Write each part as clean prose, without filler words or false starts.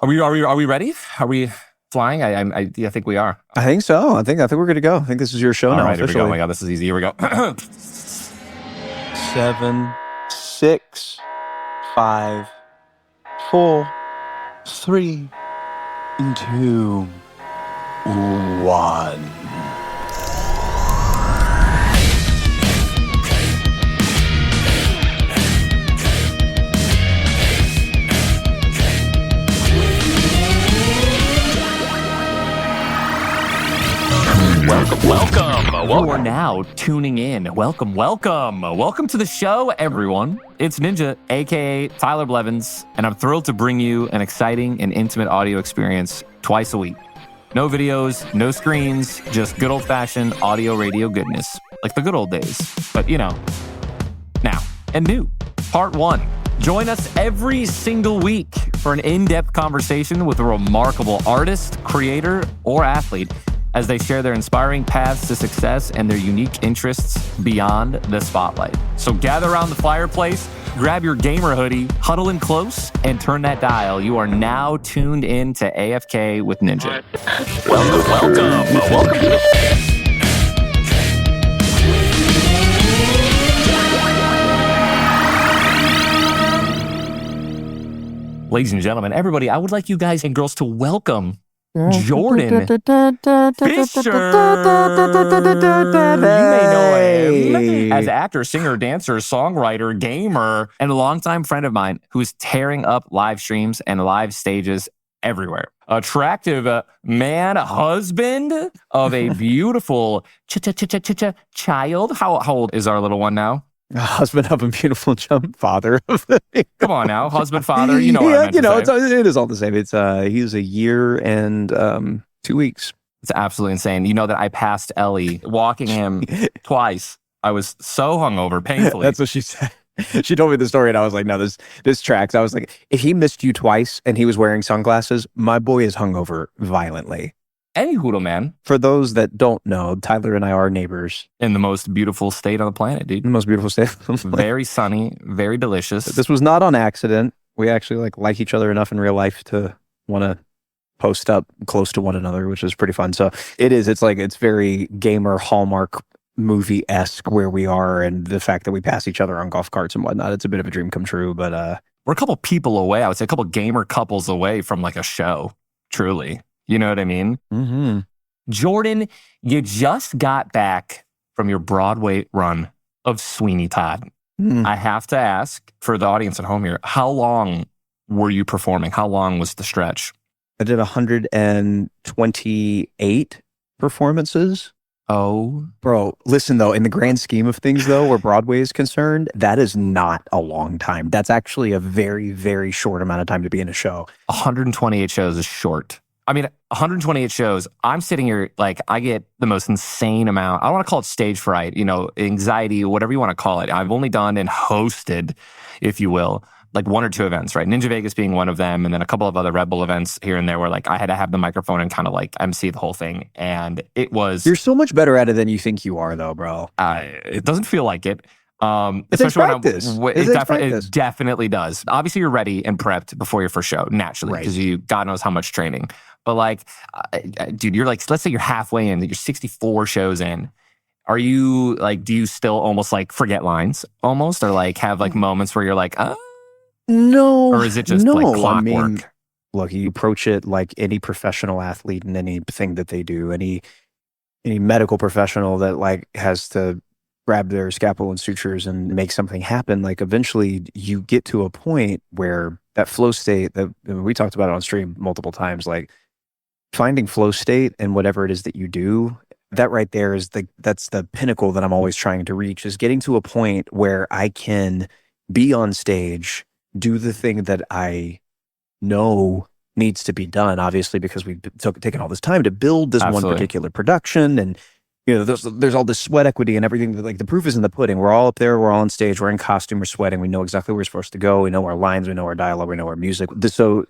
Are we ready? Are we flying? I think we are. I think so. I think we're good to go. I think this is your show now. All right, officially. here we go. Oh my God, this is easy. Here we go. 7, 6, 5, 4, 3, 2, 1. Welcome. You are now tuning in. Welcome to the show, everyone. It's Ninja, aka Tyler Blevins, and I'm thrilled to bring you an exciting and intimate audio experience twice a week. No videos, no screens, just good old-fashioned audio radio goodness, like the good old days. But now and new. Part 1. Join us every single week for an in-depth conversation with a remarkable artist, creator, or athlete as they share their inspiring paths to success and their unique interests beyond the spotlight. So gather around the fireplace, grab your gamer hoodie, huddle in close, and turn that dial. You are now tuned in to AFK with Ninja. Welcome to Ladies and gentlemen, everybody, I would like you guys and girls to welcome Jordan Fisher. You may know him as actor, singer, dancer, songwriter, gamer, and a longtime friend of mine who's tearing up live streams and live stages everywhere. Attractive man, husband of a beautiful child. How old is our little one now? Husband of a beautiful father. Come on now, husband, father. You know what I meant to say. It is all the same. It's he's a year and 2 weeks. It's absolutely insane. You know that I passed Ellie walking him twice. I was so hungover, painfully. That's what she said. She told me the story, and I was like, "No, this tracks." I was like, "If he missed you twice and he was wearing sunglasses, my boy is hungover violently." Any hoodle, man. For those that don't know, Tyler and I are neighbors. In the most beautiful state on the planet, dude. The most beautiful state on the planet. Very sunny, very delicious. This was not on accident. We actually like each other enough in real life to want to post up close to one another, which is pretty fun. So it's very gamer Hallmark movie-esque where we are, and the fact that we pass each other on golf carts and whatnot. It's a bit of a dream come true, but we're a couple people away. I would say a couple gamer couples away from like a show, truly. You know what I mean? Mm-hmm. Jordan, you just got back from your Broadway run of Sweeney Todd. Mm. I have to ask, for the audience at home here, how long were you performing? How long was the stretch? I did 128 performances. Oh. Bro, listen though, in the grand scheme of things though, where Broadway is concerned, that is not a long time. That's actually a very, very short amount of time to be in a show. 128 shows is short. I mean, 128 shows, I'm sitting here, like, I get the most insane amount. I don't want to call it stage fright, anxiety, whatever you want to call it. I've only done and hosted, if you will, like 1 or 2 events, right? Ninja Vegas being one of them, and then a couple of other Rebel events here and there where, like, I had to have the microphone and kind of, like, MC the whole thing. And it was... You're so much better at it than you think you are, though, bro. It doesn't feel like it. It's practice. It definitely does. Obviously, you're ready and prepped before your first show, naturally, because God knows how much training. But like, dude, you're like, let's say you're halfway in, you're 64 shows in. Are you like, do you still almost like forget lines almost, or like have like moments where you're like, no, or is it just like clockwork? I mean, look, you approach it like any professional athlete in anything that they do, any medical professional that like has to grab their scalpel and sutures and make something happen. Like eventually you get to a point where that flow state that we talked about it on stream multiple times, like finding flow state and whatever it is that you do, that right there is that's the pinnacle that I'm always trying to reach, is getting to a point where I can be on stage, do the thing that I know needs to be done, obviously, because we've taken all this time to build this one particular production, and there's all this sweat equity and everything. Like the proof is in the pudding. We're all up there. We're all on stage. We're in costume. We're sweating. We know exactly where we're supposed to go. We know our lines. We know our dialogue. We know our music. So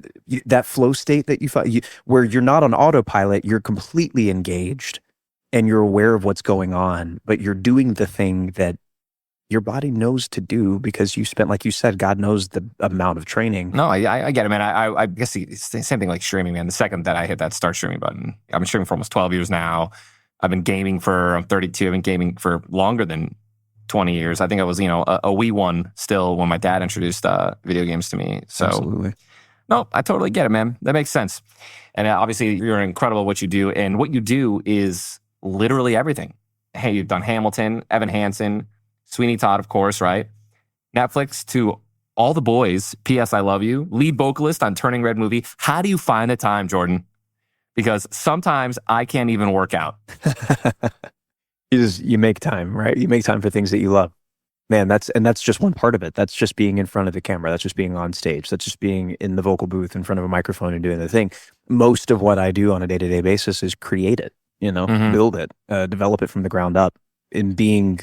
that flow state that you find, where you're not on autopilot, you're completely engaged and you're aware of what's going on, but you're doing the thing that your body knows to do because you spent, like you said, God knows the amount of training. No, I get it, man. I guess it's the same thing like streaming, man. The second that I hit that start streaming button, I've been streaming for almost 12 years now. I've been gaming I'm 32. I've been gaming for longer than 20 years. I think I was, a wee one still when my dad introduced video games to me. So, Absolutely. No, I totally get it, man. That makes sense. And obviously, you're incredible at what you do. And what you do is literally everything. Hey, you've done Hamilton, Evan Hansen, Sweeney Todd, of course, right? Netflix to All the Boys, P.S. I Love You, lead vocalist on Turning Red movie. How do you find the time, Jordan? Because sometimes I can't even work out. You make time, right? You make time for things that you love. Man, that's just one part of it. That's just being in front of the camera. That's just being on stage. That's just being in the vocal booth in front of a microphone and doing the thing. Most of what I do on a day-to-day basis is create it, build it, develop it from the ground up. In being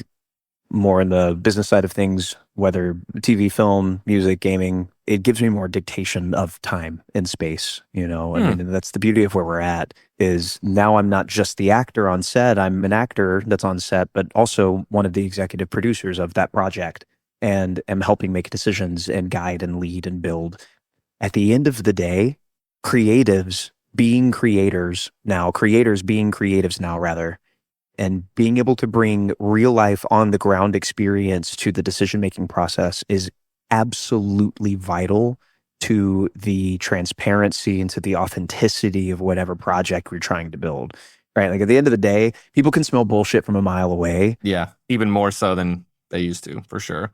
more in the business side of things, whether TV, film, music, gaming, it gives me more dictation of time and space, I mean, that's the beauty of where we're at, is now I'm not just the actor on set, I'm an actor that's on set, but also one of the executive producers of that project, and am helping make decisions and guide and lead and build. At the end of the day, creators being creatives now, rather, and being able to bring real life on the ground experience to the decision-making process is absolutely vital to the transparency and to the authenticity of whatever project we're trying to build, right? Like at the end of the day, people can smell bullshit from a mile away. Yeah, even more so than they used to, for sure.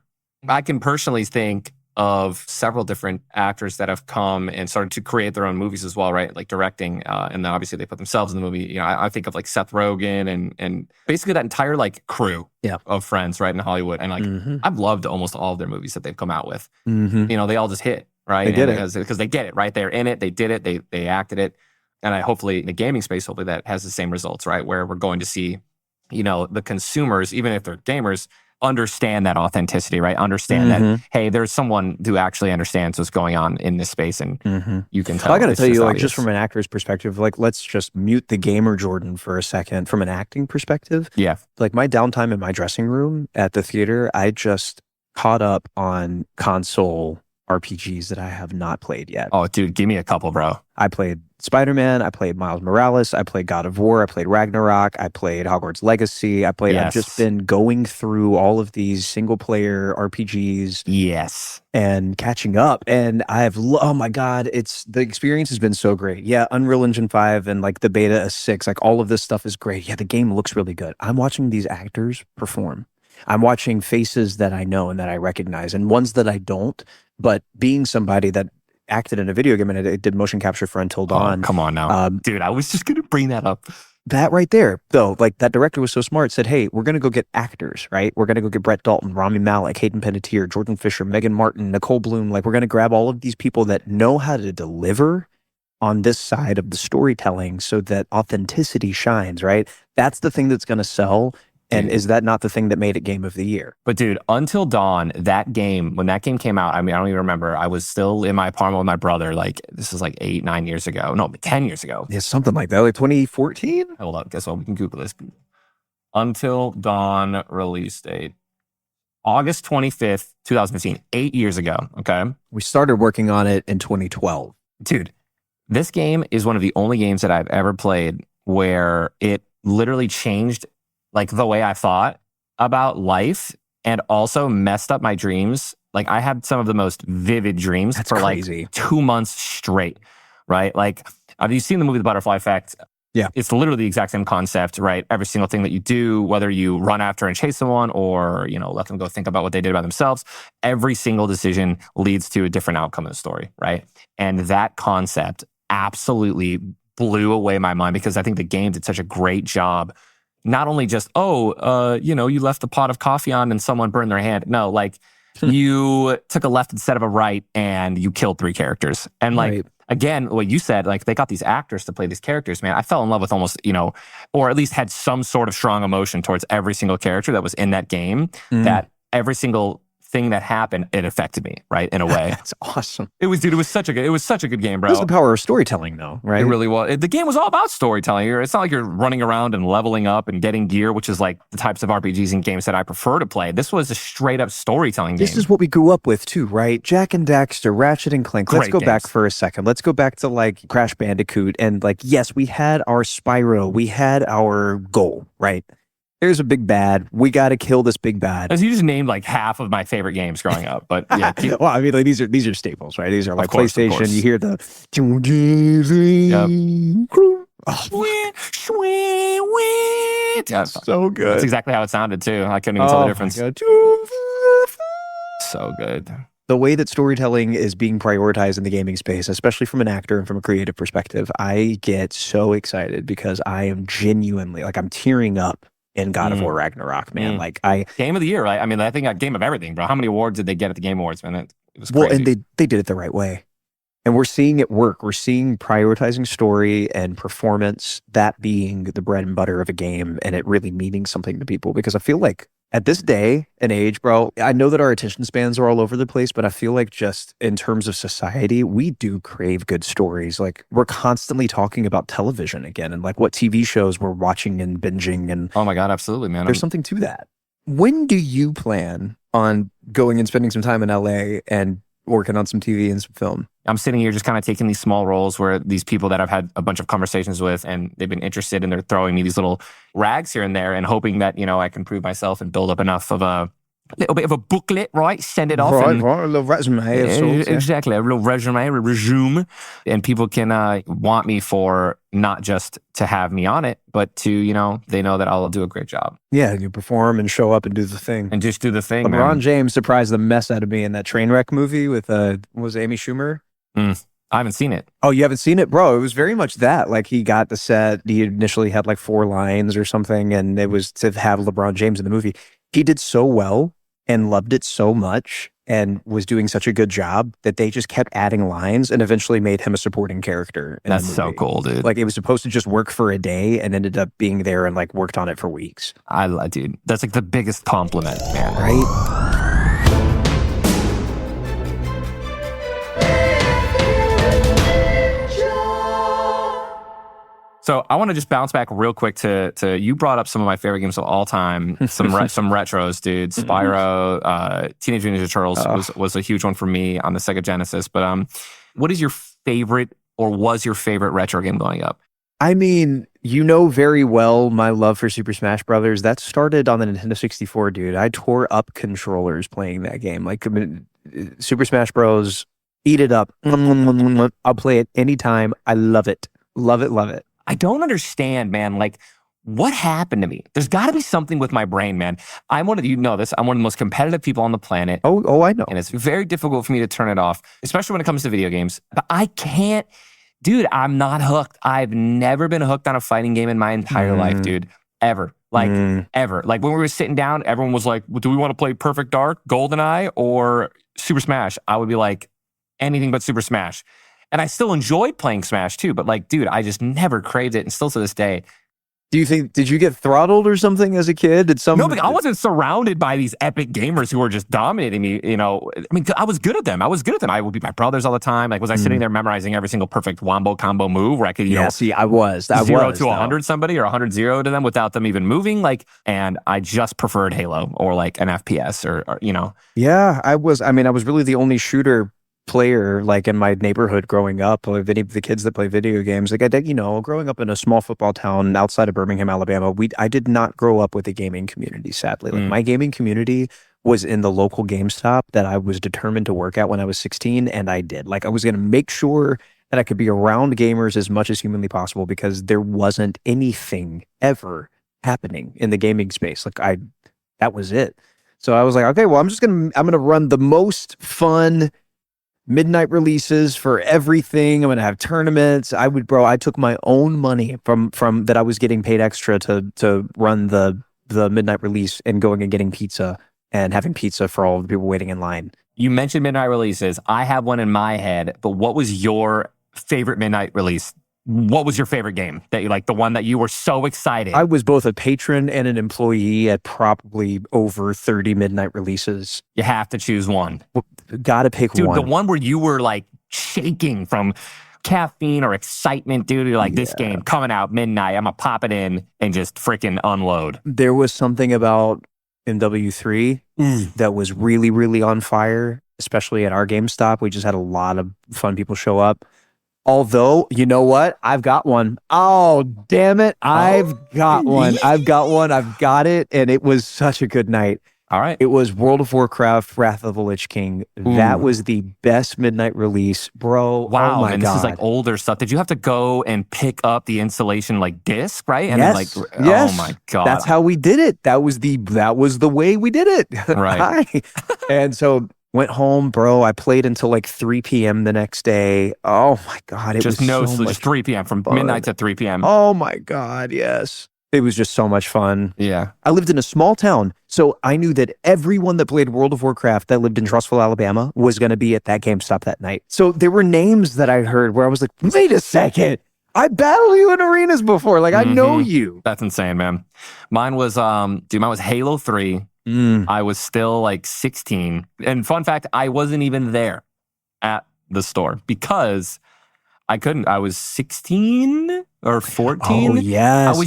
I can personally think of several different actors that have come and started to create their own movies as well, right? Like directing, and then obviously they put themselves in the movie. I think of like Seth Rogen and basically that entire like crew of friends, right, in Hollywood. And like I've loved almost all of their movies that they've come out with. They all just hit, right? They did it. Because they get it, right? They're in it, they did it, they acted it. And hopefully in the gaming space, hopefully that has the same results, right? Where we're going to see, the consumers, even if they're gamers, understand that authenticity, right? Understand that, hey, there's someone who actually understands what's going on in this space, and you can tell. I got to tell you, like, just from an actor's perspective, like, let's just mute the gamer Jordan for a second. From an acting perspective, like my downtime in my dressing room at the theater, I just caught up on console RPGs that I have not played yet. Oh, dude, give me a couple, bro. I played Spider-Man, I played Miles Morales, I played God of War, I played Ragnarok, I played Hogwarts Legacy, I've just been going through all of these single-player RPGs. Yes. And catching up, and oh my God, the experience has been so great. Yeah, Unreal Engine 5 and like the beta is 6, like all of this stuff is great. Yeah, the game looks really good. I'm watching these actors perform. I'm watching faces that I know and that I recognize, and ones that I don't, but being somebody that acted in a video game and I did motion capture for Until Dawn. Oh, come on now. Dude, I was just going to bring that up. That right there, though, like that director was so smart, said, hey, we're going to go get actors, right? We're going to go get Brett Dalton, Rami Malek, Hayden Panettiere, Jordan Fisher, Megan Martin, Nicole Bloom. Like, we're going to grab all of these people that know how to deliver on this side of the storytelling so that authenticity shines, right? That's the thing that's going to sell. And is that not the thing that made it Game of the Year? But dude, Until Dawn, that game, when that game came out, I mean, I don't even remember. I was still in my apartment with my brother. Like, this is like 8-9 years ago. No, 10 years ago. Yeah, something like that. Like 2014? Hold up. Guess what? We can Google this. Until Dawn release date. August 25th, 2015. 8 years ago. Okay. We started working on it in 2012. Dude, this game is one of the only games that I've ever played where it literally changed like the way I thought about life and also messed up my dreams. Like I had some of the most vivid dreams for crazy. Like 2 months straight, right? Like, have you seen the movie The Butterfly Effect? Yeah. It's literally the exact same concept, right? Every single thing that you do, whether you run after and chase someone or, let them go think about what they did by themselves, every single decision leads to a different outcome in the story, right? And that concept absolutely blew away my mind because I think the game did such a great job. Not only just, you left the pot of coffee on and someone burned their hand. No, like you took a left instead of a right and you killed 3 characters. And like, again, what you said, like they got these actors to play these characters, man. I fell in love with almost, or at least had some sort of strong emotion towards every single character that was in that game. That every single thing that happened, it affected me, right? In a way. That's awesome. It was such a good game, bro. That's the power of storytelling, though, right? It really was. The game was all about storytelling. It's not like you're running around and leveling up and getting gear, which is like the types of RPGs and games that I prefer to play. This was a straight up storytelling game. This is what we grew up with too, right? Jack and Daxter, Ratchet and Clank. Let's go back for a second. Let's go back to like Crash Bandicoot. And like, yes, we had our Spyro. We had our goal, right? There's a big bad. We got to kill this big bad. As you just named like half of my favorite games growing up, but yeah. Well, I mean, like, these are staples, right? These are like PlayStation. You hear the. Yep. So good. That's exactly how it sounded too. I couldn't even tell the difference. So good. The way that storytelling is being prioritized in the gaming space, especially from an actor and from a creative perspective, I get so excited because I am genuinely like I'm tearing up in God of War Ragnarok, man. Like Game of the Year, right? I mean, I think Game of everything, bro. How many awards did they get at the Game Awards, man? It was crazy. Well, and they did it the right way. And we're seeing it work. We're seeing prioritizing story and performance, that being the bread and butter of a game, and it really meaning something to people. Because I feel like at this day and age, bro, I know that our attention spans are all over the place, but I feel like just in terms of society, we do crave good stories. Like we're constantly talking about television again and like what TV shows we're watching and binging. And oh my God, absolutely, man. There's something to that. When do you plan on going and spending some time in LA and working on some TV and some film? I'm sitting here just kind of taking these small roles where these people that I've had a bunch of conversations with and they've been interested and they're throwing me these little rags here and there and hoping that, you know, I can prove myself and build up enough of a little bit of a booklet, right? Send it off. Right, and, a little resume. Of sorts, exactly. A little resume. And people can want me for not just to have me on it, but to, you know, they know that I'll do a great job. Yeah, you perform and show up and do the thing. And just do the thing, LeBron James surprised the mess out of me in that Trainwreck movie with, was Amy Schumer? I haven't seen it. Oh, you haven't seen it? Bro, it was very much that. Like, he got the set, he initially had like 4 lines or something, and it was to have LeBron James in the movie. He did so well and loved it so much and was doing such a good job that they just kept adding lines and eventually made him a supporting character. That's so cool, dude. Like, it was supposed to just work for a day and ended up being there and like worked on it for weeks. Dude, that's like the biggest compliment, man. Right? So I want to just bounce back real quick to you brought up some of my favorite games of all time, some retros, dude. Spyro, Teenage Mutant Ninja Turtles was a huge one for me on the Sega Genesis. But what is your favorite or was your favorite retro game growing up? I mean, you know very well my love for Super Smash Brothers. That started on the Nintendo 64, dude. I tore up controllers playing that game. Like Super Smash Bros. Eat it up. I'll play it anytime. I love it. Love it, love it. I don't understand, man. Like, what happened to me? There's got to be something with my brain, man. I'm one of the most competitive people on the planet. Oh, I know. And it's very difficult for me to turn it off, especially when it comes to video games. But I can't, dude, I'm not hooked. I've never been hooked on a fighting game in my entire life, dude. Ever. Like, ever. Like, when we were sitting down, everyone was like, well, do we want to play Perfect Dark, GoldenEye, or Super Smash? I would be like, anything but Super Smash. And I still enjoyed playing Smash too, but like, dude, I just never craved it, and still to this day. Did you get throttled or something as a kid? No, but I wasn't surrounded by these epic gamers who were just dominating me, you know. I mean, I was good at them. I would beat my brothers all the time. Like, was I sitting there memorizing every single perfect wombo combo move where I could, see, I was. 0 to 100 somebody or 100-0 to them without them even moving? Like, and I just preferred Halo or like an FPS or you know. Yeah, I was really the only shooter player like in my neighborhood growing up. Like any of the kids that play video games, like I did, you know, growing up in a small football town outside of Birmingham, Alabama, I did not grow up with a gaming community, sadly. Like my gaming community was in the local GameStop that I was determined to work at when I was 16, and I did. Like I was going to make sure that I could be around gamers as much as humanly possible because there wasn't anything ever happening in the gaming space. Like that was it. So I was like, okay, well, I'm going to run the most fun midnight releases for everything. I'm going to have tournaments. I took my own money from that I was getting paid extra to run the midnight release and going and getting pizza and having pizza for all the people waiting in line. You mentioned midnight releases. I have one in my head, but what was your favorite midnight release what was your favorite game that you like? The one that you were so excited? I was both a patron and an employee at probably over 30 midnight releases. You have to choose one. Gotta pick Dude, one. the one where you were like shaking from caffeine or excitement, dude. You're like, this game coming out midnight. I'm gonna pop it in and just freaking unload. There was something about MW3 that was really, really on fire, especially at our GameStop. We just had a lot of fun people show up. Although, you know what? I've got one. Oh, damn it. I've got one. I've got it. And it was such a good night. All right. It was World of Warcraft, Wrath of the Lich King. That was the best midnight release, bro. Wow. Oh my and God. This is like older stuff. Did you have to go and pick up the installation like disc, right? And yes. then like, yes. Oh my God. That's how we did it. That was the way we did it. Right. And so went home, bro. I played until like 3 p.m. the next day. Oh my God. It just was no so sleep. much 3 p.m. from fun. Midnight to 3 p.m. Oh my God. Yes. It was just so much fun. Yeah. I lived in a small town, so I knew that everyone that played World of Warcraft that lived in Trussville, Alabama was going to be at that GameStop that night. So there were names that I heard where I was like, wait a second. I battled you in arenas before. Like, I know you. That's insane, man. Mine was Halo 3. I was still like 16. And fun fact, I wasn't even there at the store because I couldn't. I was 16 or 14. Oh, yes. I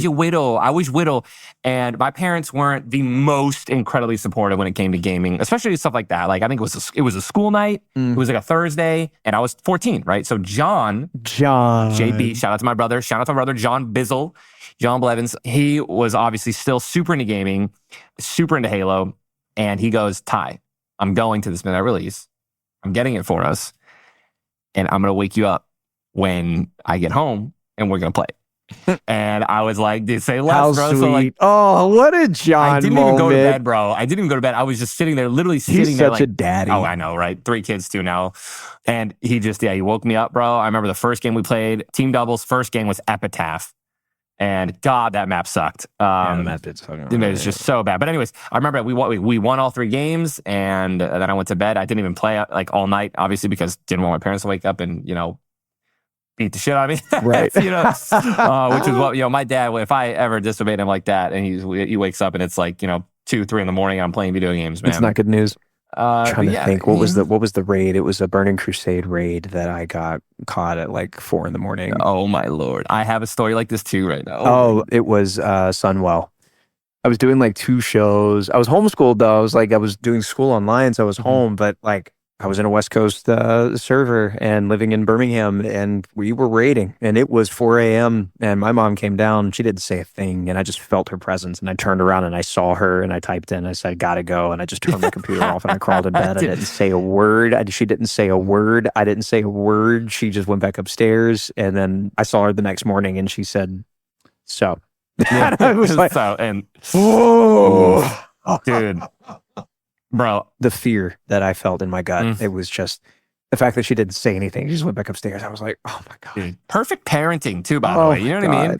was widow. And my parents weren't the most incredibly supportive when it came to gaming, especially stuff like that. Like, I think it was a school night. It was like a Thursday, and I was 14, right? So John, JB, shout out to my brother, John Bizzle, John Blevins. He was obviously still super into gaming, super into Halo. And he goes, Ty, I'm going to this midnight release. I'm getting it for us. And I'm going to wake you up when I get home, and we're going to play. And I was like, dude, say less, How bro. sweet. So like, oh, what a John I didn't moment. even go to bed, bro. I didn't even go to bed. I was just sitting there, literally sitting He's there. such like, a daddy. Oh, I know, right? 3 kids too now. And he he woke me up, bro. I remember the first game we played, team doubles. First game was Epitaph. And God, that map sucked. Yeah, the map did suck. It was just so bad. But anyways, I remember we won all 3 games, and then I went to bed. I didn't even play like all night, obviously, because didn't want my parents to wake up and, beat the shit out of me. Right. which is what, my dad, if I ever disobeyed him like that and he wakes up and it's like, 2, 3 in the morning, I'm playing video games, man. It's not good news. Trying to think, what was the raid? It was a Burning Crusade raid that I got caught at like 4 in the morning. Oh my Lord. I have a story like this too right now. Oh, it was Sunwell. I was doing like 2 shows. I was homeschooled though. I was doing school online, so I was home, but like I was in a West Coast server and living in Birmingham, and we were raiding, and it was 4 a.m. and my mom came down. She didn't say a thing, and I just felt her presence, and I turned around and I saw her, and I typed in, I said, gotta go, and I just turned my computer off and I crawled in bed. I didn't say a word. She didn't say a word. I didn't say a word. She just went back upstairs, and then I saw her the next morning, and she said, so. Yeah. I was like, oh, dude. Bro, the fear that I felt in my gut, it was just the fact that she didn't say anything. She just went back upstairs. I was like, oh my God. Dude, perfect parenting too, by the way. You know what I mean?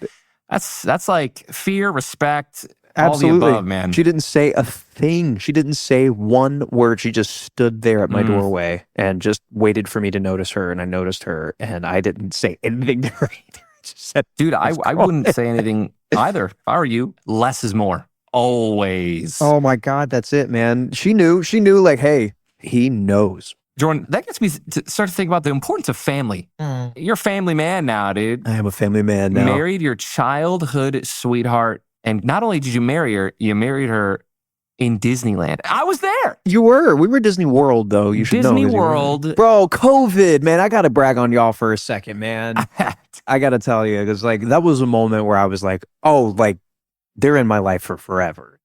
That's like fear, respect, absolutely. All the above, man. She didn't say a thing. She didn't say one word. She just stood there at my doorway and just waited for me to notice her, and I noticed her, and I didn't say anything to her either. I just said, dude, I wouldn't say anything either. If I were you, less is more. Always. Oh my God, that's it, man. She knew like, hey, he knows. Jordan, that gets me to start to think about the importance of family. You're a family man now, dude. I am a family man now. Married your childhood sweetheart. And not only did you marry her, you married her in Disneyland. I was there. You were. We were Disney World, though. You should Disney know. World. Bro, COVID, man. I got to brag on y'all for a second, man. I got to tell you, because like that was a moment where I was like, oh, like, they're in my life for forever.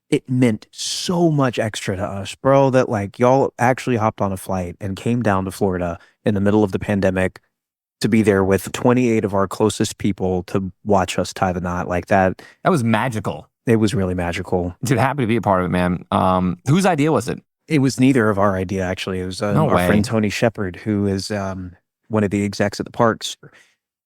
It meant so much extra to us, bro, that like y'all actually hopped on a flight and came down to Florida in the middle of the pandemic to be there with 28 of our closest people to watch us tie the knot like that. That was magical. It was really magical. Dude, happy to be a part of it, man. Whose idea was it? It was neither of our idea, actually. It was our friend Tony Shepard, who is one of the execs at the parks.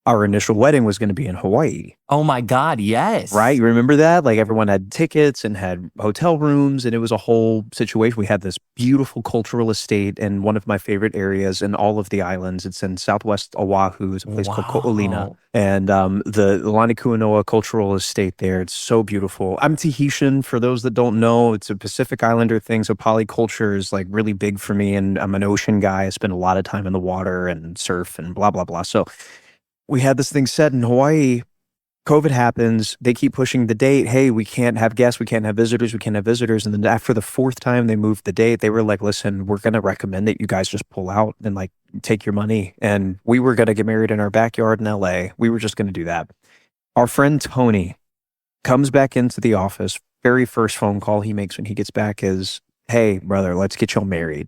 our initial wedding was going to be in Hawaii. Oh my God, yes. Right? You remember that? Like everyone had tickets and had hotel rooms, and it was a whole situation. We had this beautiful cultural estate in one of my favorite areas in all of the islands. It's in Southwest Oahu. It's a place called Ko'olina. And the Lani Kuanoa Cultural Estate there, it's so beautiful. I'm Tahitian, for those that don't know. It's a Pacific Islander thing, so polyculture is like really big for me, and I'm an ocean guy. I spend a lot of time in the water and surf and blah, blah, blah. So we had this thing set in Hawaii. COVID happens. They keep pushing the date. Hey, we can't have guests. We can't have visitors. We can't have visitors. And then after the fourth time they moved the date, they were like, listen, we're going to recommend that you guys just pull out and like take your money. And we were going to get married in our backyard in LA. We were just going to do that. Our friend Tony comes back into the office. Very first phone call he makes when he gets back is, hey, brother, let's get y'all married.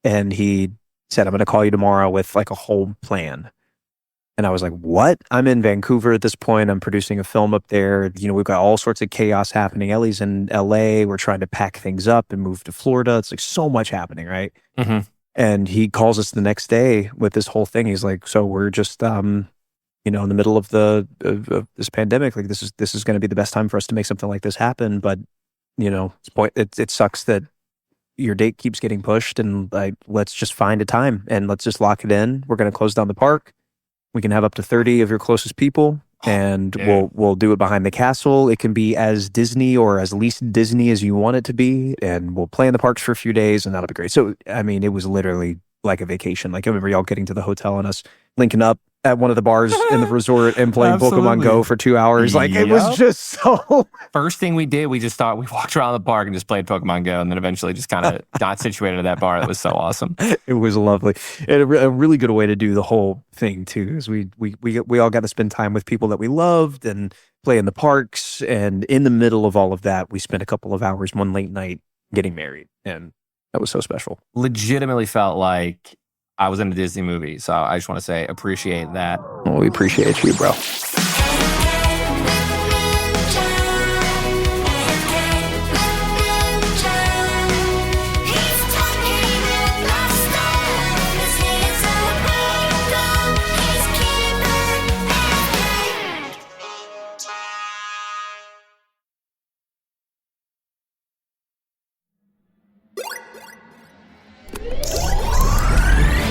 And he said, I'm going to call you tomorrow with like a whole plan. And I was like, what? I'm in Vancouver at this point. I'm producing a film up there. You know, we've got all sorts of chaos happening. Ellie's in LA. We're trying to pack things up and move to Florida. It's like so much happening, right? Mm-hmm. And he calls us the next day with this whole thing. He's like, so we're just, in the middle of this pandemic. Like this is going to be the best time for us to make something like this happen. But, it sucks that your date keeps getting pushed, and like, let's just find a time and let's just lock it in. We're going to close down the park. We can have up to 30 of your closest people, and we'll do it behind the castle. It can be as Disney or as least Disney as you want it to be, and we'll play in the parks for a few days, and that'll be great. So, I mean, it was literally like a vacation. Like I remember y'all getting to the hotel and us linking up at one of the bars in the resort and playing Pokemon Go for 2 hours. Like it was just so. First thing we did, we just thought we walked around the park and just played Pokemon Go, and then eventually just kind of got situated at that bar. That was so awesome. It was lovely. And a really good way to do the whole thing too is we all got to spend time with people that we loved and play in the parks. And in the middle of all of that, we spent a couple of hours one late night getting married, and that was so special. Legitimately felt like I was in a Disney movie. So I just want to say, appreciate that. Well, we appreciate you, bro.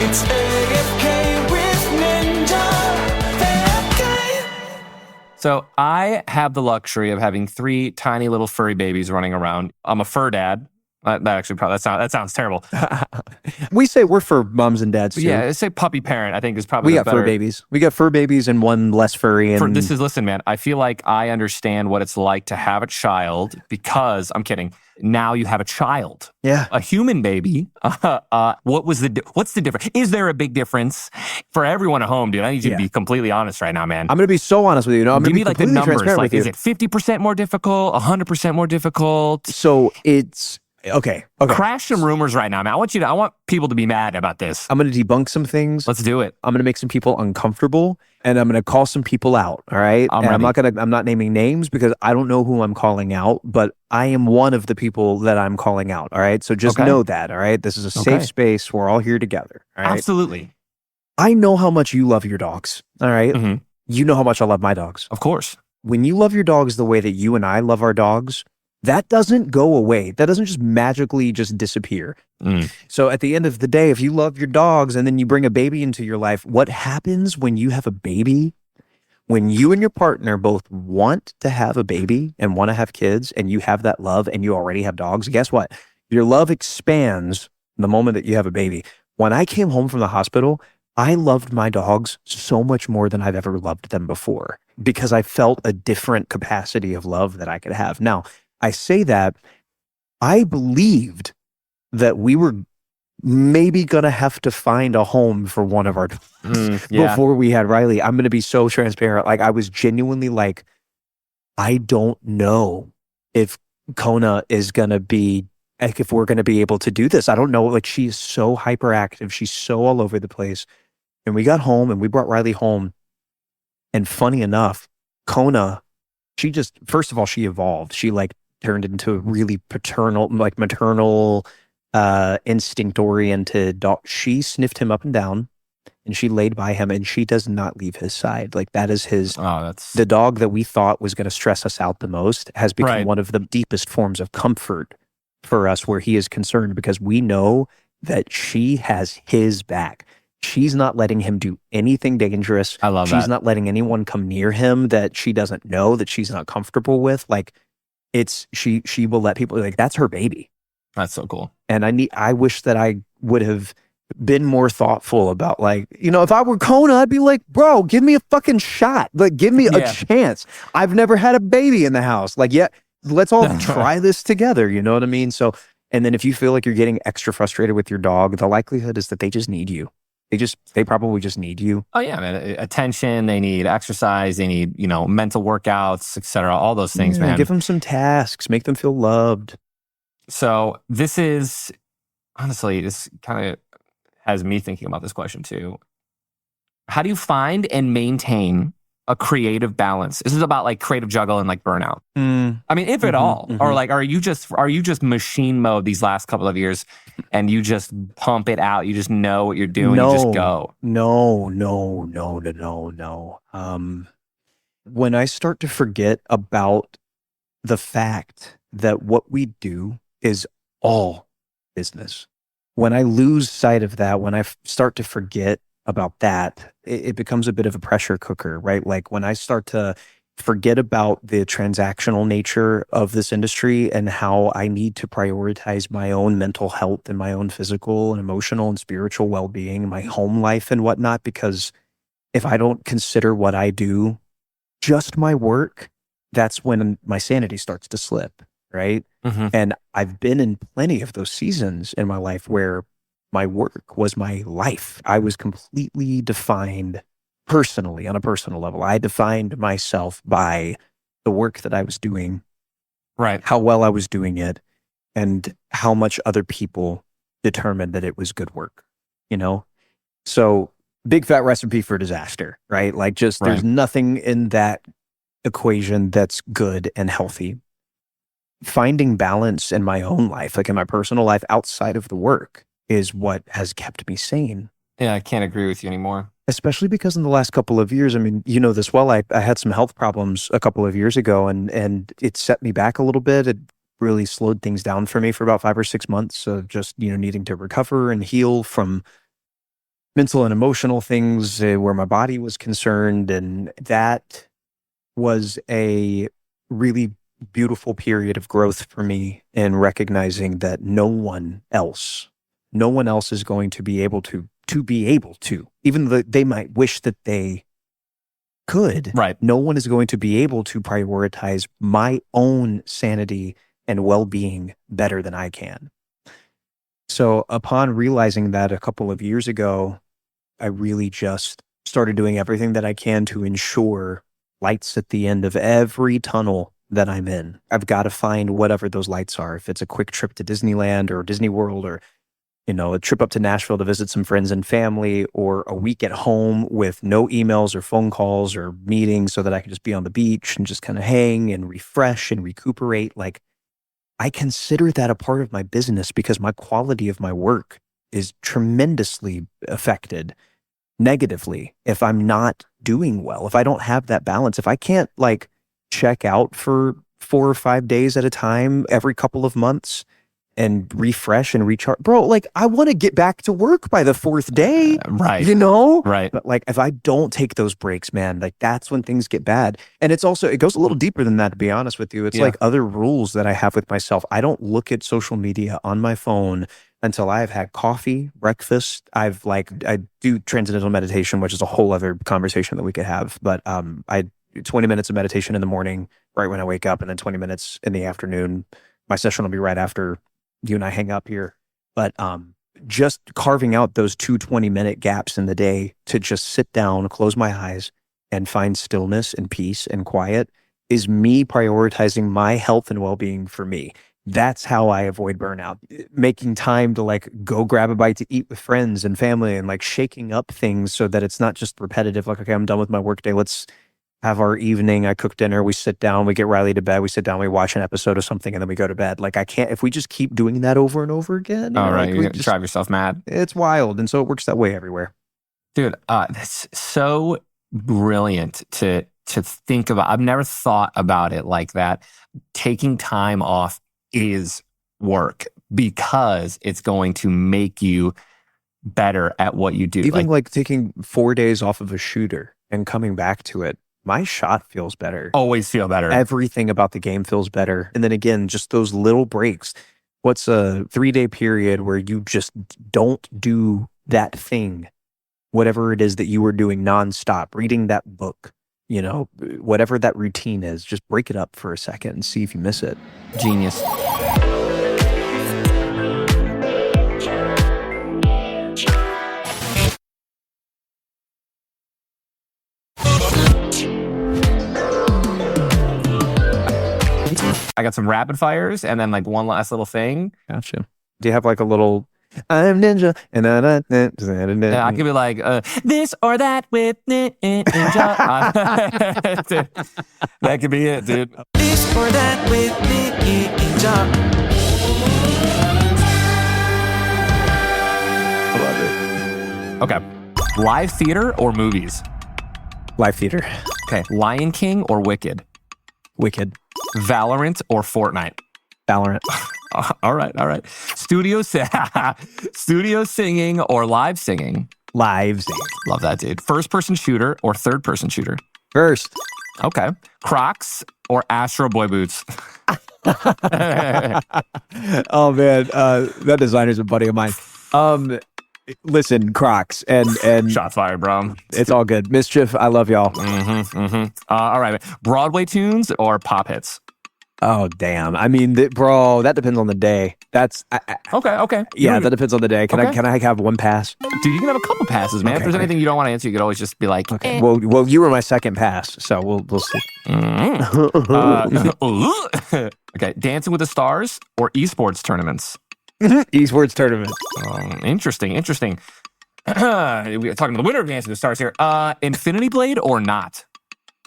It's AFK with Ninja. AFK. So I have the luxury of having 3 tiny little furry babies running around. I'm a fur dad. That sounds terrible. We say we're for moms and dads too. Yeah, I say puppy parent. I think is probably we got fur babies. We got fur babies and one less furry. And listen, man. I feel like I understand what it's like to have a child because I'm kidding. Now you have a child. Yeah, a human baby. What's the difference? Is there a big difference for everyone at home, dude? I need you to be completely honest right now, man. I'm going to be so honest with you. I'm Give me like the numbers. Like, is it 50% more difficult? 100% more difficult? So it's. Okay. Crash some rumors right now, man. I want people to be mad about this. I'm going to debunk some things. Let's do it. I'm going to make some people uncomfortable, and I'm going to call some people out. All right. I'm not naming names because I don't know who I'm calling out, but I am one of the people that I'm calling out. All right. So just know that. All right. This is a safe space. We're all here together. All right. Absolutely. I know how much you love your dogs. All right. Mm-hmm. You know how much I love my dogs. Of course. When you love your dogs the way that you and I love our dogs, that doesn't go away. That doesn't just magically just disappear. So at the end of the day, if you love your dogs and then you bring a baby into your life, what happens when you have a baby? When you and your partner both want to have a baby and want to have kids and you have that love and you already have dogs, guess what? Your love expands the moment that you have a baby. When I came home from the hospital, I loved my dogs so much more than I've ever loved them before because I felt a different capacity of love that I could have. Now, I say that I believed that we were maybe going to have to find a home for one of our dogs before we had Riley. I'm going to be so transparent. Like I was genuinely like, I don't know if Kona is going to be, like if we're going to be able to do this. I don't know. Like she is so hyperactive. She's so all over the place. And we got home and we brought Riley home. And funny enough, Kona, she just, first of all, she evolved. She like turned into a really paternal, like maternal, instinct-oriented dog. She sniffed him up and down and she laid by him, and she does not leave his side. Like that is that's the dog that we thought was going to stress us out the most has become Right. one of the deepest forms of comfort for us where he is concerned, because we know that she has his back. She's not letting him do anything dangerous. I love She's that. not letting anyone come near him that she doesn't know, that she's not comfortable with. Like she will let people, like, that's her baby. That's so cool. And I wish that I would have been more thoughtful about, like, if I were Kona, I'd be like, bro, give me a fucking shot. Like, give me a chance. I've never had a baby in the house. Like, yeah, let's all try this together. You know what I mean? So, and then if you feel like you're getting extra frustrated with your dog, the likelihood is that they just need you. They probably just need you. Oh yeah, man. Attention. They need exercise. They need, mental workouts, etc. All those things, man. Give them some tasks. Make them feel loved. So this is, honestly, this kind of has me thinking about this question too. How do you find and maintain a creative balance? This is about like creative juggle and like burnout. I mean, if at all, or like, are you just machine mode these last couple of years and you just pump it out? You just know what you're doing. You just go. No. When I start to forget about the fact that what we do is all business, when I lose sight of that, when I start to forget about that, it becomes a bit of a pressure cooker, right? Like when I start to forget about the transactional nature of this industry and how I need to prioritize my own mental health and my own physical and emotional and spiritual well-being, my home life and whatnot, because if I don't consider what I do just my work, that's when my sanity starts to slip, right? And I've been in plenty of those seasons in my life where my work was my life. I was completely defined personally, on a personal level. I defined myself by the work that I was doing, right? How well I was doing it, and how much other people determined that it was good work, So big fat recipe for disaster, right? Like there's nothing in that equation that's good and healthy. Finding balance in my own life, like in my personal life outside of the work, is what has kept me sane. Yeah, I can't agree with you anymore. Especially because in the last couple of years, I mean, you know this well, I had some health problems a couple of years ago, and it set me back a little bit. It really slowed things down for me for about 5 or 6 months of just, needing to recover and heal from mental and emotional things where my body was concerned. And that was a really beautiful period of growth for me in recognizing that no one else is going to be able to even though they might wish that they could. Right. No one is going to be able to prioritize my own sanity and well-being better than I can. So upon realizing that a couple of years ago, I really just started doing everything that I can to ensure lights at the end of every tunnel that I'm in. I've got to find whatever those lights are. If it's a quick trip to Disneyland or Disney World, or a trip up to Nashville to visit some friends and family, or a week at home with no emails or phone calls or meetings so that I can just be on the beach and just kind of hang and refresh and recuperate. Like, I consider that a part of my business because my quality of my work is tremendously affected negatively if I'm not doing well, if I don't have that balance, if I can't like check out for 4 or 5 days at a time every couple of months and refresh and recharge. Bro, like, I want to get back to work by the 4th day, right? Right. But like, if I don't take those breaks, man, like that's when things get bad. And it goes a little deeper than that, to be honest with you. It's like other rules that I have with myself. I don't look at social media on my phone until I've had coffee, breakfast. I do transcendental meditation, which is a whole other conversation that we could have. But I do 20 minutes of meditation in the morning, right when I wake up, and then 20 minutes in the afternoon. My session will be right after you and I hang up here. But just carving out those 2 20-minute gaps in the day to just sit down, close my eyes, and find stillness and peace and quiet is me prioritizing my health and well-being for me. That's how I avoid burnout. Making time to like go grab a bite to eat with friends and family, and like shaking up things so that it's not just repetitive. Like, okay, I'm done with my workday. Let's have our evening. I cook dinner. We sit down. We get Riley to bed. We sit down. We watch an episode of something, and then we go to bed. Like, I can't. If we just keep doing that over and over again, right, you're gonna drive yourself mad. It's wild, and so it works that way everywhere. Dude, that's so brilliant to think about. I've never thought about it like that. Taking time off is work because it's going to make you better at what you do. Even like taking 4 days off of a shooter and coming back to it, my shot feels better. Always feel better. Everything about the game feels better. And then again, just those little breaks. What's a 3-day period where you just don't do that thing, whatever it is that you were doing nonstop, reading that book, you know, whatever that routine is, just break it up for a second and see if you miss it. Genius. I got some rapid fires and then like one last little thing. Gotcha. Do you have like a little, I'm ninja, and Yeah, I could be like, this or that with ninja. That could be it, dude. This or that with ninja. I love it. Okay. Live theater or movies? Live theater. Okay. Lion King or Wicked? Wicked. Valorant or Fortnite? Valorant. All right. Studio singing or live singing? Live singing. Love that, dude. First person shooter or third person shooter? First. Okay. Crocs or Astro Boy boots? Oh man, that designer's a buddy of mine. Listen, Crocs and Shots fired, bro. it's all good. Mischief, I love y'all. All right. Broadway tunes or pop hits? Oh damn. I mean, bro, that depends on the day. That's Okay. yeah, that depends on the day. Can Okay. I have one pass? Dude, you can have a couple passes, man. If Okay, there's great. anything you don't want to answer, you could always just be like, Okay. Well, you were my second pass, so we'll see. Okay. Dancing with the Stars or esports tournaments? Esports tournament. Interesting. We're talking to the winner of Dancing with the Stars here. Infinity Blade or not?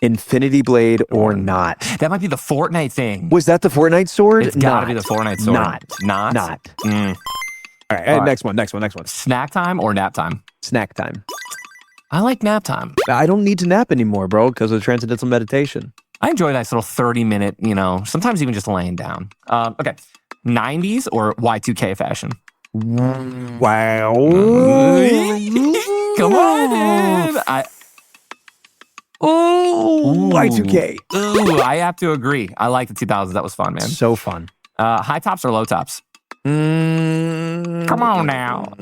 Infinity Blade or not? That might be the Fortnite thing. Was that the Fortnite sword? It's gotta be the Fortnite sword. Not. Mm. All right, next one. Snack time or nap time? Snack time. I like nap time. I don't need to nap anymore, bro, because of transcendental meditation. I enjoy a nice little 30-minute, sometimes even just laying down. Okay. 90s or Y2K fashion? Wow. Come on, dude. Y2K. Ooh, I have to agree. I like the 2000s. That was fun, man. So fun. High tops or low tops? Come on now.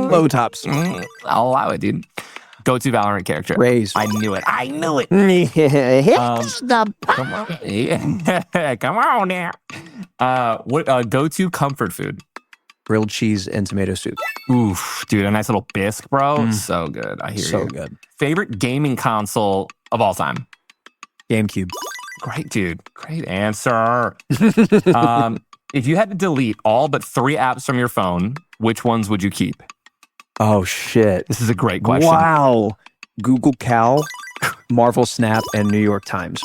Low tops. I'll allow it, dude. Go-to Valorant character. Raise. I knew it. Come on. Yeah. Come on now. What go-to comfort food? Grilled cheese and tomato soup. Oof, dude, a nice little bisque, bro. So good. I hear you. So good. Favorite gaming console of all time? GameCube. Great, dude. Great answer. If you had to delete all but 3 apps from your phone, which ones would you keep? Oh, shit. This is a great question. Wow. Google Cal, Marvel Snap, and New York Times.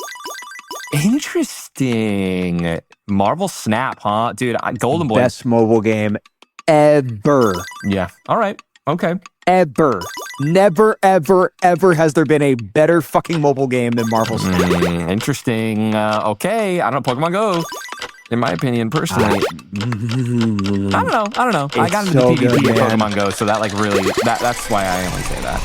Interesting. Marvel Snap, huh? Dude, Golden Boy. Best mobile game ever. Yeah. All right. Okay. Ever. Never, ever, ever has there been a better fucking mobile game than Marvel Snap. Interesting. Okay. I don't know. Pokemon Go. In my opinion, personally, I don't know. I got into so the PvP good, of man. Pokemon Go, so that really that's why I only say that.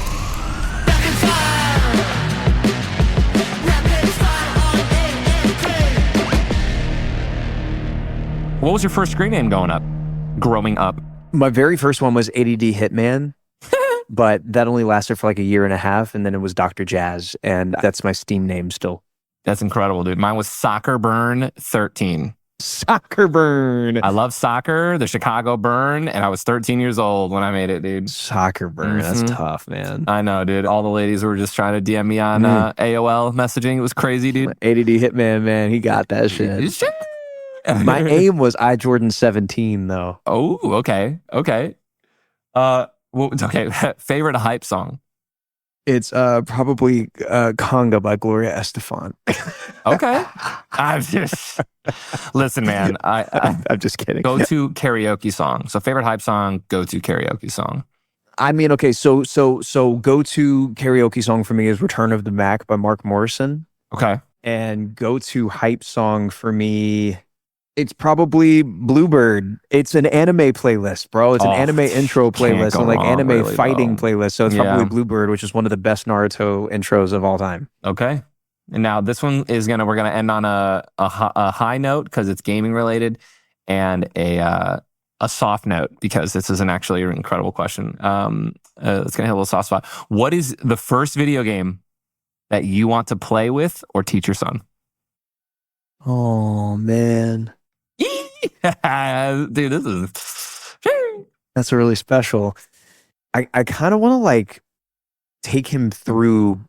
What was your first screen name growing up? My very first one was ADD Hitman, but that only lasted for like a year and a half, and then it was Dr. Jazz, and that's my Steam name still. That's incredible, dude. Mine was Soccer Burn 13. Soccer Burn. I love soccer, the Chicago Burn, and I was 13 years old when I made it, dude. Soccer Burn. That's tough, man. I know, dude. All the ladies were just trying to DM me on AOL messaging. It was crazy, dude. ADD Hitman, man. He got that shit. My aim was Jordan 17, though. Oh, okay. Favorite hype song? It's probably Conga by Gloria Estefan. Okay. Listen, man. I'm just kidding. Go to karaoke song. So favorite hype song, go to karaoke song. I mean, okay, so go-to karaoke song for me is Return of the Mac by Mark Morrison. Okay. And go-to hype song for me, it's probably Bluebird. It's an anime playlist, bro. It's an anime intro can't playlist go and like wrong, anime really, fighting though. playlist. So it's Yeah. probably Bluebird, which is one of the best Naruto intros of all time. Okay. And now this one is we're gonna end on a high note because it's gaming related, and a soft note because this is actually an incredible question. It's gonna hit a little soft spot. What is the first video game that you want to play with or teach your son? Oh man, Dude, this is that's really special. I kind of want to like take him through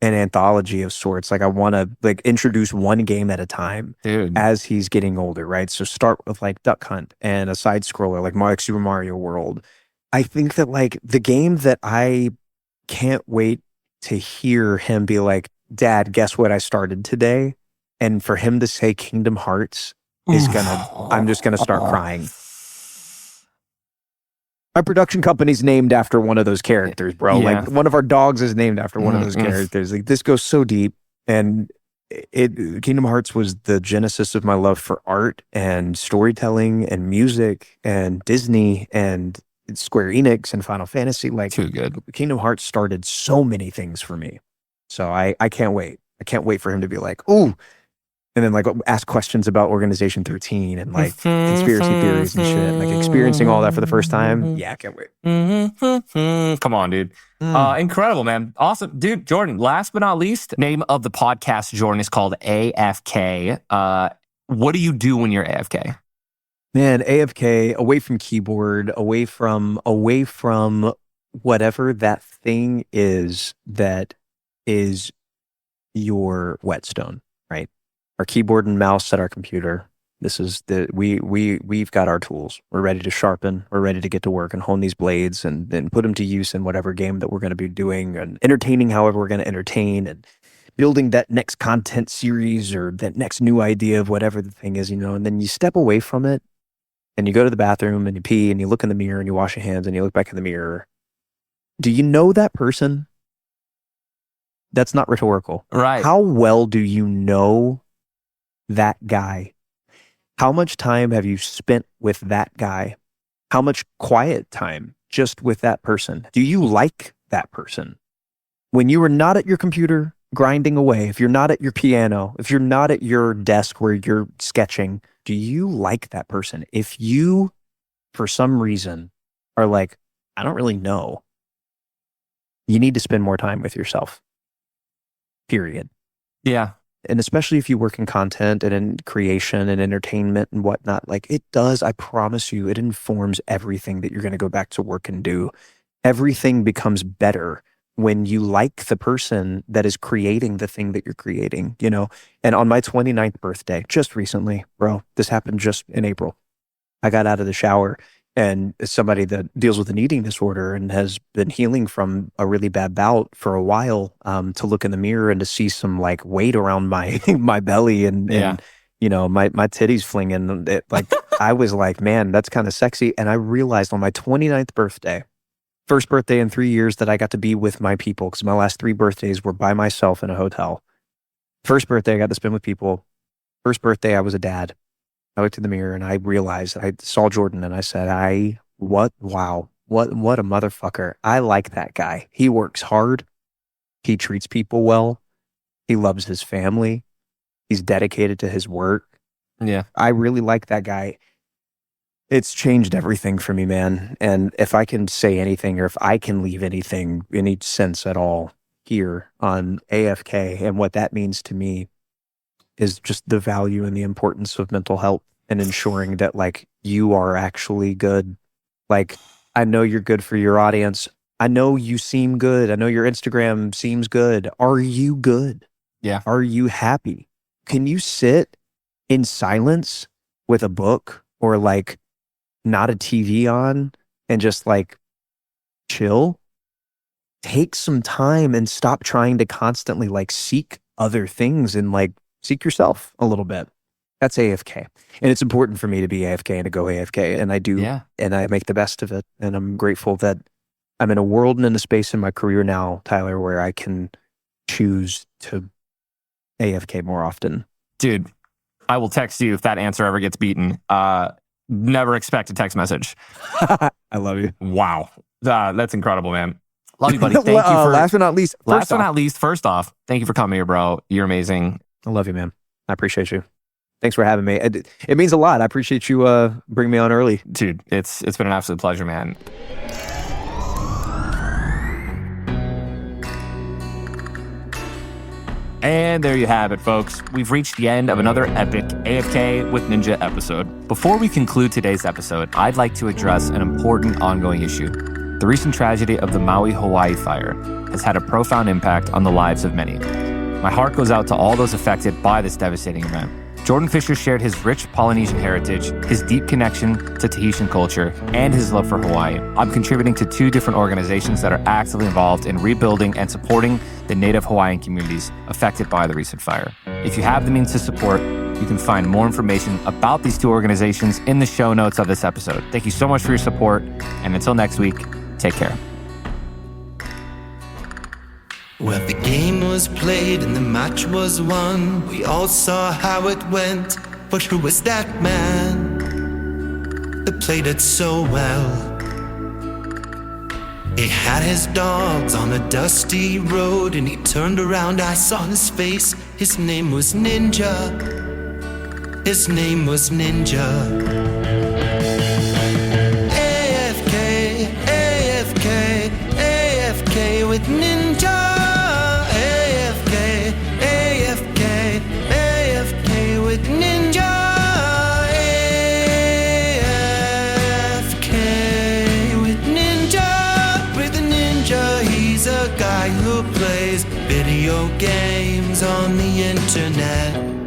an anthology of sorts. Like I want to like introduce one game at a time dude. as he's getting older, right? So start with like Duck Hunt and a side scroller like Super Mario World. I think that like the game that I can't wait to hear him be like, Dad, guess what I started today? And for him to say Kingdom Hearts is I'm just gonna start crying. My production company's named after one of those characters, bro. Yeah. Like one of our dogs is named after one of those characters. Like this goes so deep, and Kingdom Hearts was the genesis of my love for art and storytelling and music and Disney and Square Enix and Final Fantasy. Like Too good. Kingdom Hearts started so many things for me. So I can't wait. I can't wait for him to be like, ooh, and then like ask questions about Organization 13 and like conspiracy theories and shit. Like experiencing all that for the first time. Yeah, I can't wait. Come on, dude. Incredible, man. Awesome. Dude, Jordan, last but not least, name of the podcast, Jordan, is called AFK. What do you do when you're AFK? Man, AFK, away from keyboard, away from whatever that thing is that is your whetstone, right? Our keyboard and mouse at our computer. This is we've got our tools. We're ready to sharpen. We're ready to get to work and hone these blades and then put them to use in whatever game that we're going to be doing and entertaining however we're going to entertain and building that next content series or that next new idea of whatever the thing is, and then you step away from it and you go to the bathroom and you pee and you look in the mirror and you wash your hands and you look back in the mirror. Do you know that person? That's not rhetorical. Right. How well do you know that guy? How much time have you spent with that guy? How much quiet time just with that person? Do you like that person? When you are not at your computer grinding away, if you're not at your piano, if you're not at your desk where you're sketching, do you like that person? If you, for some reason, are like, I don't really know, you need to spend more time with yourself. Period. Yeah. And especially if you work in content and in creation and entertainment and whatnot, like it does, I promise you, it informs everything that you're going to go back to work and do. Everything becomes better when you like the person that is creating the thing that you're creating, And on my 29th birthday, just recently, bro, this happened just in April. I got out of the shower and as somebody that deals with an eating disorder and has been healing from a really bad bout for a while, to look in the mirror and to see some like weight around my my belly and my titties flinging it, like I was like, man, that's kind of sexy. And I realized on my 29th birthday, first birthday in 3 years that I got to be with my people, because my last 3 birthdays were by myself in a hotel. First birthday I got to spend with people. First birthday I was a dad. I looked in the mirror and I realized, I saw Jordan and I said, what a motherfucker. I like that guy. He works hard. He treats people well. He loves his family. He's dedicated to his work. Yeah. I really like that guy. It's changed everything for me, man. And if I can say anything or if I can leave anything, any sense at all here on AFK and what that means to me, is just the value and the importance of mental health and ensuring that like you are actually good. Like, I know you're good for your audience. I know you seem good. I know your Instagram seems good. Are you good? Yeah. Are you happy? Can you sit in silence with a book or like not a TV on and just like chill? Take some time and stop trying to constantly like seek other things and like seek yourself a little bit. That's AFK. And it's important for me to be AFK and to go AFK. And I do. Yeah. And I make the best of it. And I'm grateful that I'm in a world and in a space in my career now, Tyler, where I can choose to AFK more often. Dude, I will text you if that answer ever gets beaten. Never expect a text message. I love you. Wow. That's incredible, man. Love you, buddy. Thank you for last but not least. First off, thank you for coming here, bro. You're amazing. I love you, man. I appreciate you. Thanks for having me. It means a lot. I appreciate you bringing me on early. Dude, it's been an absolute pleasure, man. And there you have it, folks. We've reached the end of another epic AFK with Ninja episode. Before we conclude today's episode, I'd like to address an important ongoing issue. The recent tragedy of the Maui, Hawaii fire has had a profound impact on the lives of many. My heart goes out to all those affected by this devastating event. Jordan Fisher shared his rich Polynesian heritage, his deep connection to Tahitian culture, and his love for Hawaii. I'm contributing to 2 different organizations that are actively involved in rebuilding and supporting the native Hawaiian communities affected by the recent fire. If you have the means to support, you can find more information about these 2 organizations in the show notes of this episode. Thank you so much for your support, and until next week, take care. Well, the game was played and the match was won. We all saw how it went. But who was that man that played it so well? He had his dogs on a dusty road, and he turned around, I saw his face. His name was Ninja. His name was Ninja. AFK, AFK, AFK with Ninja. Ninja, AFK with Ninja, with a ninja. He's a guy who plays video games on the internet.